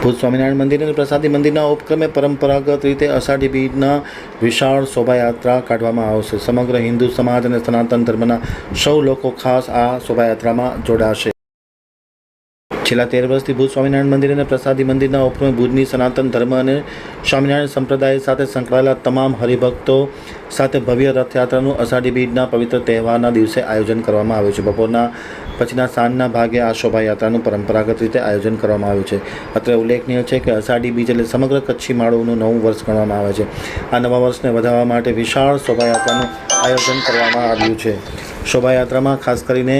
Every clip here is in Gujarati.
ભુજ સ્વામિનારાયણ મંદિર અને પ્રસાદી મંદિરના ઉપક્રમે પરંપરાગત રીતે અષાઢી બીજના વિશાળ શોભાયાત્રા કાઢવામાં આવશે. સમગ્ર હિન્દુ સમાજ અને સનાતન ધર્મના સૌ લોકો ખાસ આ શોભાયાત્રામાં જોડાશે. છેલ્લા 13 વર્ષથી ભુજ સ્વામિનારાયણ મંદિર અને પ્રસાદી મંદિરના ઉપક્રમે ભુજની સનાતન ધર્મ અને સ્વામિનારાયણ સંપ્રદાય સાથે સંકળાયેલા તમામ હરિભક્તો સાથે ભવ્ય રથયાત્રાનું અષાઢી બીજના પવિત્ર તહેવારના દિવસે આયોજન કરવામાં આવ્યું છે. બપોરના પછીના સાંજના ભાગે આ શોભાયાત્રાનું પરંપરાગત રીતે આયોજન કરવામાં આવ્યું છે. અત્રે ઉલ્લેખનીય છે કે અષાઢી બીજ એટલે સમગ્ર કચ્છી માળોનું નવું વર્ષ ગણવામાં આવે છે. આ નવા વર્ષને વધારવા માટે વિશાળ શોભાયાત્રાનું આયોજન કરવામાં આવ્યું છે. શોભાયાત્રામાં ખાસ કરીને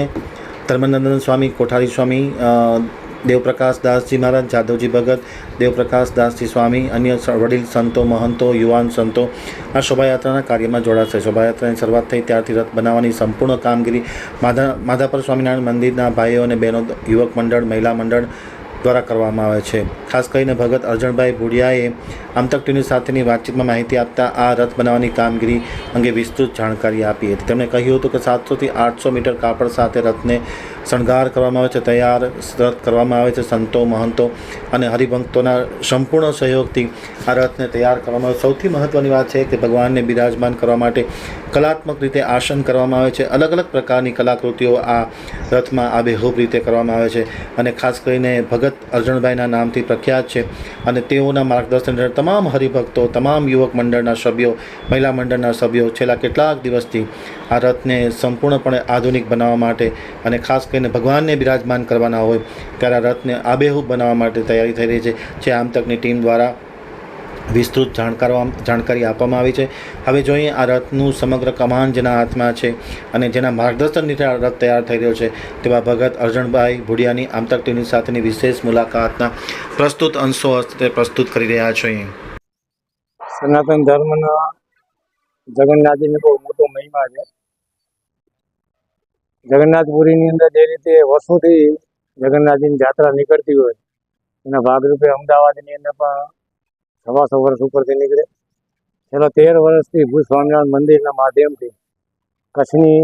ધર્મનંદન સ્વામી, કોઠારી સ્વામી, દેવપ્રકાશ દાસજી મહારાજ, જાદવજી ભગત, દેવપ્રકાશ દાસજી સ્વામી, અન્ય વડીલ સંતો, મહંતો, યુવાન સંતો આ શોભાયાત્રાના કાર્યમાં જોડાશે. શોભાયાત્રાની શરૂઆત થઈ ત્યારથી રથ બનાવવાની સંપૂર્ણ કામગીરી માધાપર સ્વામિનારાયણ મંદિરના ભાઈઓ અને બહેનો, યુવક મંડળ, મહિલા મંડળ દ્વારા કરવામાં આવે છે. ખાસ કરીને ભગત અરજણભાઈ ભુડિયાએ આમતક ટીવી સાથેની વાતચીતમાં માહિતી આપતા આ રથ બનાવવાની કામગીરી અંગે વિસ્તૃત જાણકારી આપી હતી. તેમણે કહ્યું હતું કે 700 થી 800 મીટર કાપડ સાથે રથને શણગાર કરવામાં આવે છે, તૈયાર રથ કરવામાં આવે છે. સંતો, મહંતો અને હરિભક્તોના સંપૂર્ણ સહયોગથી આ રથને તૈયાર કરવામાં આવે. સૌથી મહત્ત્વની વાત છે કે ભગવાનને બિરાજમાન કરવા માટે કલાત્મક રીતે આસન કરવામાં આવે છે. અલગ અલગ પ્રકારની કલાકૃતિઓ આ રથમાં આબેહૂબ રીતે કરવામાં આવે છે અને ખાસ કરીને ભગત અરજણભાઈના નામથી પ્રખ્યાત છે અને તેઓના માર્ગદર્શન હેઠળ તમામ હરિભક્તો, તમામ યુવક મંડળના સભ્યો, મહિલા મંડળના સભ્યો છેલ્લા કેટલાક દિવસથી આ રથને સંપૂર્ણપણે આધુનિક બનાવવા માટે અને ખાસ કરીને ભગવાનને બિરાજમાન કરવાના હોય ત્યારે આ રથને આબેહૂબ બનાવવા માટે તૈયારી થઈ રહી છે. જે આમતકની ટીમ દ્વારા વિસ્તૃત જાણકારી આપવામાં આવી છે. હવે જોઈએ આ રથનું સમગ્ર કમાન જેના હાથમાં છે અને જેના માર્ગદર્શન નીચે આ રથ તૈયાર થઈ રહ્યો છે તેવા ભગત અરજણભાઈ ભુડિયાની આમતક ટીવી સાથેની વિશેષ મુલાકાતના પ્રસ્તુત અંશો હસ્તે પ્રસ્તુત કરી રહ્યા છીએ. સનાતન ધર્મના જગન્નાથજીનો બહુ મોટો મહિમા છે. જગન્નાથપુરીની અંદર જે રીતે વર્ષોથી જગન્નાથજીની યાત્રા નીકળતી હોય એના ભાગરૂપે અમદાવાદની અંદર પણ 125 વર્ષ ઉપરથી નીકળે. છેલ્લા 13 વર્ષથી ભુજ સ્વામિનારાયણ મંદિરના માધ્યમથી કચ્છની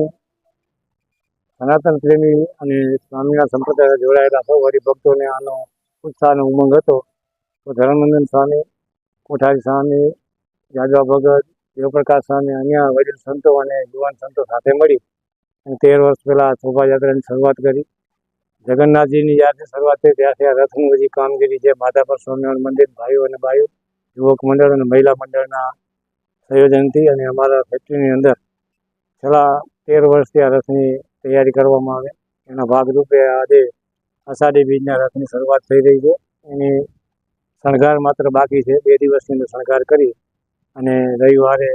સનાતન પ્રેમી અને સ્વામિનારાયણ સંપ્રદાય જોડાયેલા સૌ હરિભક્તોને આનો ઉત્સાહ અને ઉમંગ હતો. તો ધર્મનંદન સ્વામી, કોઠારી સ્વામી, જાદવા ભગત, દેવપ્રકાશ સ્વામી, અન્ય વડીલ સંતો અને યુવાન સંતો સાથે મળી અને 13 વર્ષ પહેલાં શોભાયાત્રાની શરૂઆત કરી. જગન્નાથજીની જ્યારથી શરૂઆત થઈ ત્યારથી આ રથની બધી કામગીરી છે માધાપર સ્વામિનારાયણ મંદિર ભાઈઓ અને બાઈઓ, યુવક મંડળ અને મહિલા મંડળના સંયોજનથી અને અમારા ફેક્ટરીની અંદર છેલ્લા 13 વર્ષથી આ રથની તૈયારી કરવામાં આવે. એના ભાગરૂપે આજે અષાઢી બીજના રથની શરૂઆત થઈ રહી છે. એની શણગાર માત્ર બાકી છે. 2 દિવસની અંદર શણગાર કરી અને રવિવારે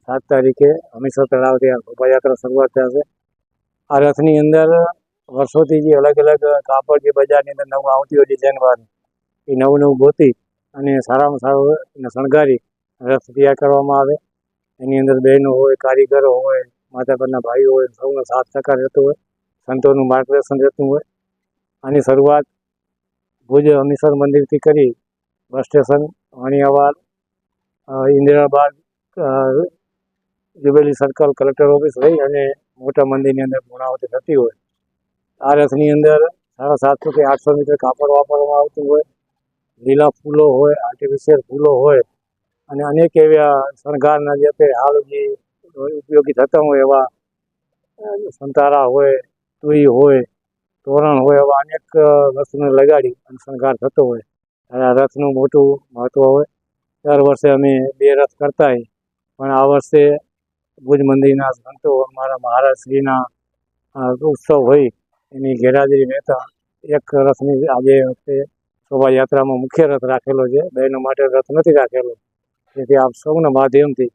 7 તારીખે હમીરસર તળાવથી આ શોભાયાત્રા શરૂઆત થશે. આ રથની અંદર વર્ષોથી જે અલગ અલગ કાપડ જે બજારની અંદર નવું આવતી હોય ડિઝાઇનવાળું એ નવું ગોતી અને સારામાં સારું એને શણગારી રથ તૈયાર કરવામાં આવે. એની અંદર બહેનો હોય, કારીગરો હોય, માતાપરના ભાઈઓ હોય, સૌનો સાથ સહકાર રહેતો હોય, સંતોનું માર્ગદર્શન રહેતું હોય. આની શરૂઆત ભુજ હમીરસર મંદિરથી કરી bus station, Vaniyavad, Indirabag, jubilee circle, collector office રહી અને મોટા મંદિરની અંદર પૂર્ણાહુતિ થતી હોય. આ રથની અંદર 750 થી 800 મીટર કાપડ વાપરવામાં આવતું હોય, લીલા ફૂલો હોય, આર્ટિફિશિયલ ફૂલો હોય અને અનેક એવા શણગારના જે હાલ જે ઉપયોગી થતા હોય એવા સંતારા હોય, તુઈ હોય, તોરણ હોય, એવા અનેક વસ્તુને લગાડી અને શણગાર થતો હોય. આ રથનું મોટું મહત્ત્વ હોય. દર વર્ષે અમે 2 રથ કરતા હોય પણ આ વર્ષે ભુજ મંદિરના સંતો અમારા મહારાજશ્રીના ઉત્સવ હોય એની ગેરહાજરી રહેતા એક રથની આજે વખતે શોભાયાત્રામાં મુખ્ય રથ રાખેલો છે. બહેનો માટે રથ નથી રાખેલો. જેથી આપ સૌના માધ્યમથી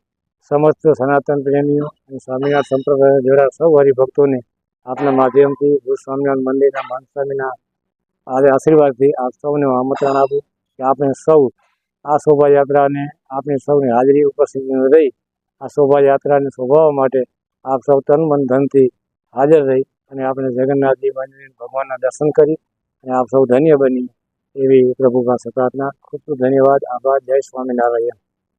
સમસ્ત સનાતન પ્રેમીઓ અને સ્વામિનારાયણ સંપ્રદાય જોડા સૌ હરિભક્તોને આપના માધ્યમથી ભુજ સ્વામિનારાયણ મંદિરના મહંત સ્વામીના આજે આશીર્વાદથી આપ સૌને આમંત્રણ આપું કે આપણે સૌ આ શોભાયાત્રાને આપણી સૌની હાજરી ઉપસ્થિત રહી આ શોભાયાત્રાને શોભાવવા માટે આપ સૌ તન મન ધનથી હાજર રહી અને આપણે જગન્નાથજી મંદિર ભગવાનના દર્શન કરી અને આપ સૌ ધન્ય બની એવી પ્રભુ પાસે પ્રાર્થના. ખૂબ ખૂબ ધન્યવાદ, આભાર. જય સ્વામિનારાયણ.